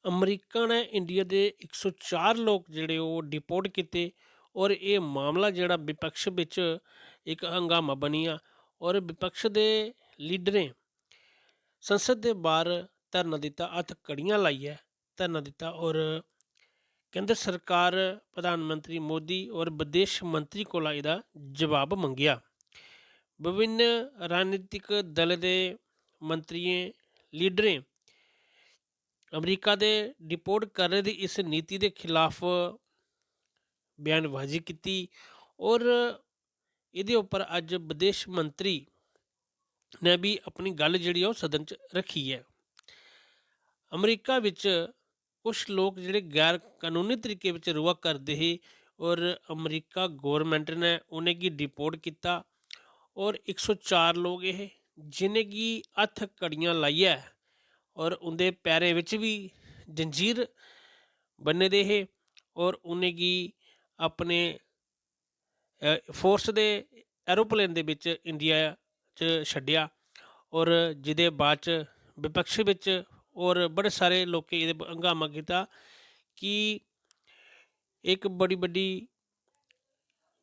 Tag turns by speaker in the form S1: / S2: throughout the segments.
S1: America ਨੇ India ਦੇ 104 ਲੋਕ ਜਿਹੜੇ ਉਹ ਡਿਪੋਰਟ ਕੀਤੇ ਔਰ ਇਹ ਮਾਮਲਾ ਜਿਹੜਾ ਵਿਪਕਸ਼ ਵਿੱਚ ਇੱਕ ਹੰਗਾਮਾ ਬਣਿਆ ਔਰ ਵਿਪਕਸ਼ ਦੇ ਲੀਡਰ ਨੇ ਸੰਸਦ ਦੇ ਬਾਹਰ ਧਰਨਾ ਦਿੱਤਾ, ਹੱਥ ਕੜੀਆਂ ਲਾਈਆਂ, ਧਰਨਾ ਦਿੱਤਾ ਔਰ ਕੇਂਦਰ ਸਰਕਾਰ ਪ੍ਰਧਾਨ ਮੰਤਰੀ ਮੋਦੀ ਔਰ ਵਿਦੇਸ਼ ਮੰਤਰੀ ਕੋਲ ਇਹਦਾ ਜਵਾਬ ਮੰਗਿਆ। ਵਿਭਿੰਨ ਰਾਜਨੀਤਿਕ ਦਲ ਦੇ ਮੰਤਰੀਆਂ ਲੀਡਰਾਂ ਅਮਰੀਕਾ ਦੇ ਡਿਪੋਰਟ ਕਰਨ ਦੀ ਇਸ ਨੀਤੀ ਦੇ ਖਿਲਾਫ ਬਿਆਨਬਾਜ਼ੀ ਕੀਤੀ ਔਰ ਇਹਦੇ ਉੱਪਰ ਅੱਜ ਵਿਦੇਸ਼ ਮੰਤਰੀ ਨੇ ਵੀ ਆਪਣੀ ਗੱਲ ਜਿਹੜੀ ਉਹ ਸਦਨ 'ਚ ਰੱਖੀ ਹੈ। ਅਮਰੀਕਾ ਵਿੱਚ ਕੁਛ ਲੋਕ ਜਿਹੜੇ ਗੈਰ ਕਾਨੂੰਨੀ ਤਰੀਕੇ ਵਿੱਚ ਰੁਆ ਕਰਦੇ ਸੀ ਔਰ ਅਮਰੀਕਾ ਗੌਰਮੈਂਟ ਨੇ ਉਹਨੇ ਕੀ ਡਿਪੋਰਟ ਕੀਤਾ ਔਰ 104 ਲੋਕ ਇਹ ਜਿਹਨੇ ਕੀ ਹੱਥ ਕੜੀਆਂ ਲਾਈਆਂ ਔਰ ਉਹਦੇ ਪੈਰੇ ਵਿੱਚ ਵੀ ਜੰਜੀਰ ਬੰਨੇ ਦੇ ਹੈ ਔਰ ਉਹਨੇ ਕੀ ਆਪਣੇ ਫੋਰਸ ਦੇ ਐਰੋਪਲੇਨ ਦੇ ਵਿੱਚ ਇੰਡੀਆ 'ਚ ਛੱਡਿਆ ਔਰ ਜਿਹਦੇ ਬਾਅਦ 'ਚ ਵਿਪਕਸ਼ ਵਿੱਚ ਔਰ ਬੜੇ ਸਾਰੇ ਲੋਕ ਇਹਦੇ ਹੰਗਾਮਾ ਕੀਤਾ ਕਿ ਇੱਕ ਬੜੀ ਵੱਡੀ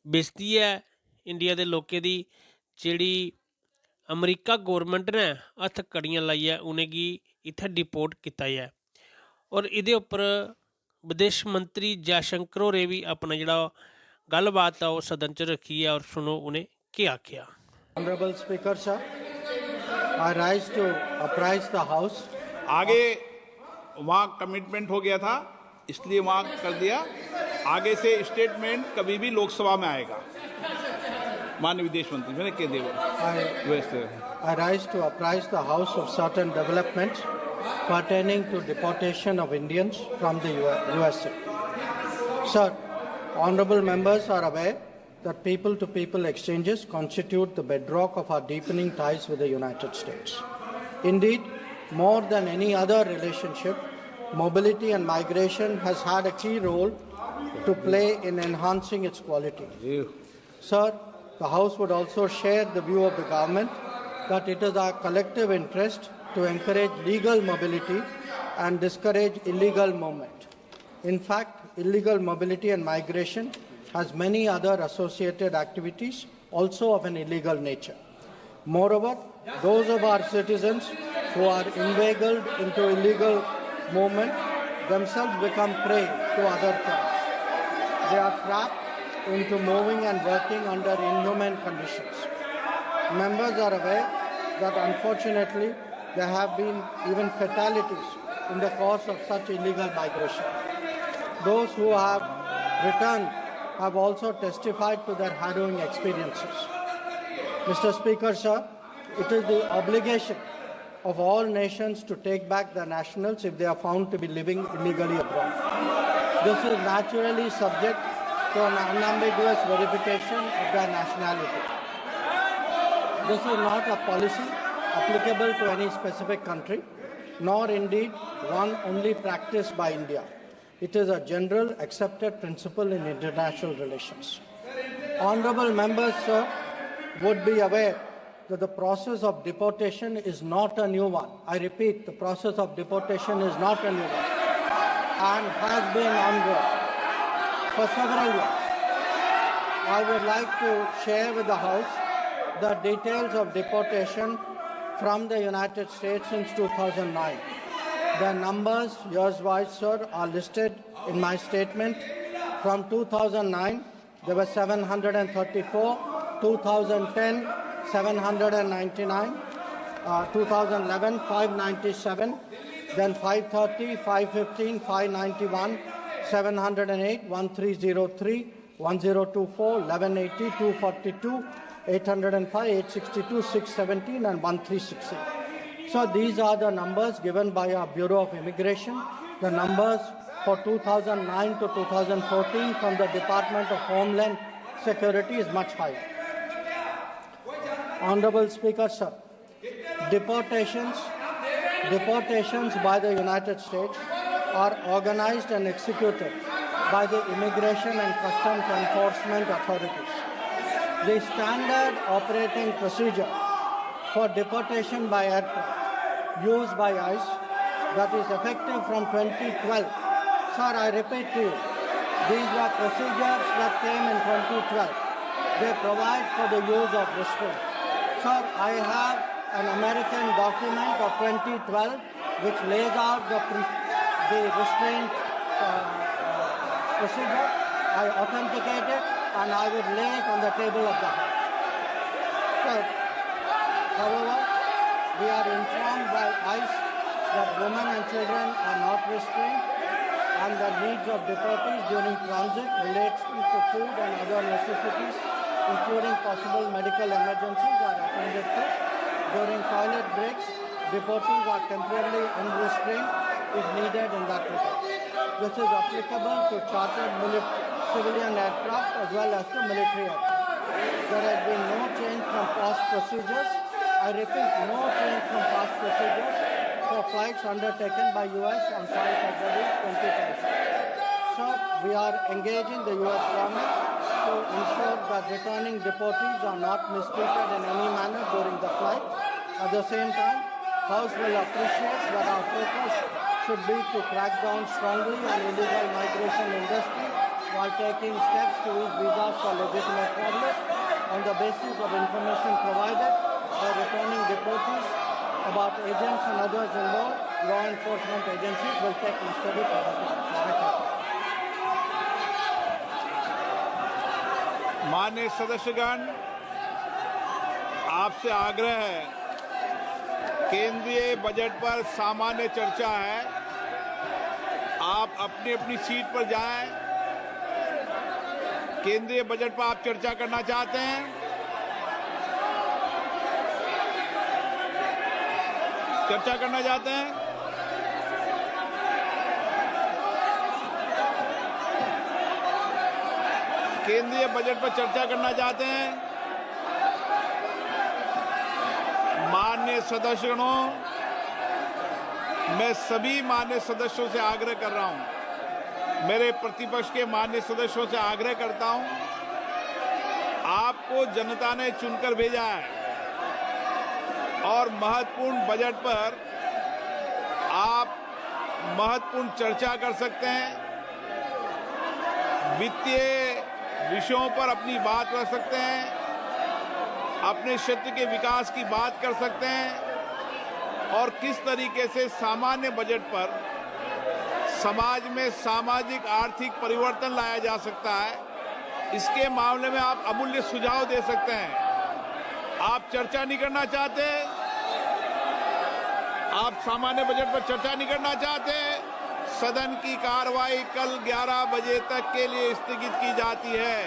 S1: ਬੇਇੱਜ਼ਤੀ ਹੈ ਇੰਡੀਆ ਦੇ ਲੋਕਾਂ ਦੀ ਜਿਹੜੀ ਅਮਰੀਕਾ ਗੌਰਮੈਂਟ ਨੇ ਹੱਥ ਕੜੀਆਂ ਲਾਈਆਂ ਉਹਨੇ ਕੀ ਇੱਥੇ ਡਿਪੋਰਟ ਕੀਤਾ ਹੈ ਔਰ ਇਹਦੇ ਉੱਪਰ ਵਿਦੇਸ਼ ਮੰਤਰੀ ਜੈਸ਼ੰਕਰ ਹੋਰੇ ਵੀ ਆਪਣਾ ਜਿਹੜਾ ਗੱਲਬਾਤ ਆ ਉਹ ਸਦਨ 'ਚ ਰੱਖੀ ਹੈ ਔਰ ਸੁਣੋ ਉਹਨੇ ਕੀ ਆਖਿਆ।
S2: Honorable Speaker, sir, I rise to apprise the House.
S3: आगे वहाँ कमिटमेंट हो गया था इसलिए वहाँ कर दिया। आगे से स्टेटमेंट कभी भी लोकसभा में आएगा। माननीय विदेश मंत्री मैंने कह दिया।
S2: I rise to apprise the House of certain developments pertaining to deportation of Indians from the USA. Sir, honorable members are aware that people-to-people exchanges constitute the bedrock of our deepening ties with the United States. Indeed, more than any other relationship, mobility and migration has had a key role to play in enhancing its quality. Sir, the House would also share the view of the government that it is our collective interest to encourage legal mobility and discourage illegal movement. In fact, illegal mobility and migration has many other associated activities also of an illegal nature. Moreover, those of our citizens who are inveigled into illegal movement themselves become prey to other crimes. They are trapped into moving and working under inhumane conditions. Members are aware that unfortunately there have been even fatalities in the course of such illegal migration. Those who have returned have also testified to their harrowing experiences. Mr. Speaker, sir, it is the obligation of all nations to take back their nationals if they are found to be living illegally abroad. This is naturally subject to an unambiguous verification of their nationality. This is not a policy applicable to any specific country, nor indeed one only practiced by India. It is a general accepted principle in international relations. Honorable members, sir, would be aware that the process of deportation is not a new one. I repeat, the process of deportation is not a new one and has been ongoing for several years. I would like to share with the House the details of deportation from the United States since 2009. The numbers, years-wise, sir, are listed in my statement. From 2009, there were 734, 2010, 799, 2011, 597, then 530, 515, 591, 708, 1303, 1024, 1180, 242, 805, 862, 617, and 1360. So these are the numbers given by our Bureau of Immigration. The numbers for 2009 to 2014 from the Department of Homeland Security is much higher. Honorable Speaker, sir, deportations by the United States are organized and executed by the Immigration and Customs Enforcement authorities. The standard operating procedure for deportation by aircraft used by ICE that is effective from 2012. Sir, I repeat to you, these were procedures that came in 2012. They provide for the use of restraint. Sir, I have an American document of 2012 which lays out the restraint procedure. I authenticate it and I will lay it on the table of the House. Sir, however, we are informed by ICE that women and children are not restrained and the needs of deportees during transit relates to food and other necessities, including possible medical emergencies, are attended to. During toilet breaks, deportees are temporarily unrestrained if needed in that regard. This is applicable to chartered civilian aircraft as well as to military aircraft. There has been no change from past procedures. I repeat, no change from past procedures for flights undertaken by U.S. on 5 February 2020. So, we are engaging the U.S. government to ensure that returning deportees are not mistreated in any manner during the flight. At the same time, House will appreciate that our focus should be to crack down strongly on illegal migration industry while taking steps to ease visas for legitimate travelers on the basis of information provided by returning deportees about agents and others involved. Law enforcement agencies will take necessary preventive.
S3: माननीय सदस्यगण, आपसे आग्रह है, केंद्रीय budget पर सामान्य चर्चा है, आप अपनी अपनी सीट पर जाएं। केंद्रीय बजट पर आप चर्चा करना चाहते हैं? चर्चा करना चाहते हैं? केंद्रीय बजट पर चर्चा करना चाहते हैं? माननीय सदस्यगणों, मैं सभी माननीय सदस्यों से आग्रह कर रहा हूं, मेरे प्रतिपक्ष के माननीय सदस्यों से आग्रह करता हूं, आपको जनता ने चुनकर भेजा है और महत्वपूर्ण बजट पर आप महत्वपूर्ण चर्चा कर सकते हैं, वित्तीय विषयों पर अपनी बात रख सकते हैं, अपने क्षेत्र के विकास की बात कर सकते हैं और किस तरीके से सामान्य बजट पर समाज में सामाजिक आर्थिक परिवर्तन लाया जा सकता है, इसके मामले में आप अमूल्य सुझाव दे सकते हैं। आप चर्चा नहीं करना चाहते? आप सामान्य बजट पर चर्चा नहीं करना चाहते? सदन की कार्रवाई कल 11 बजे तक के लिए स्थगित की जाती है।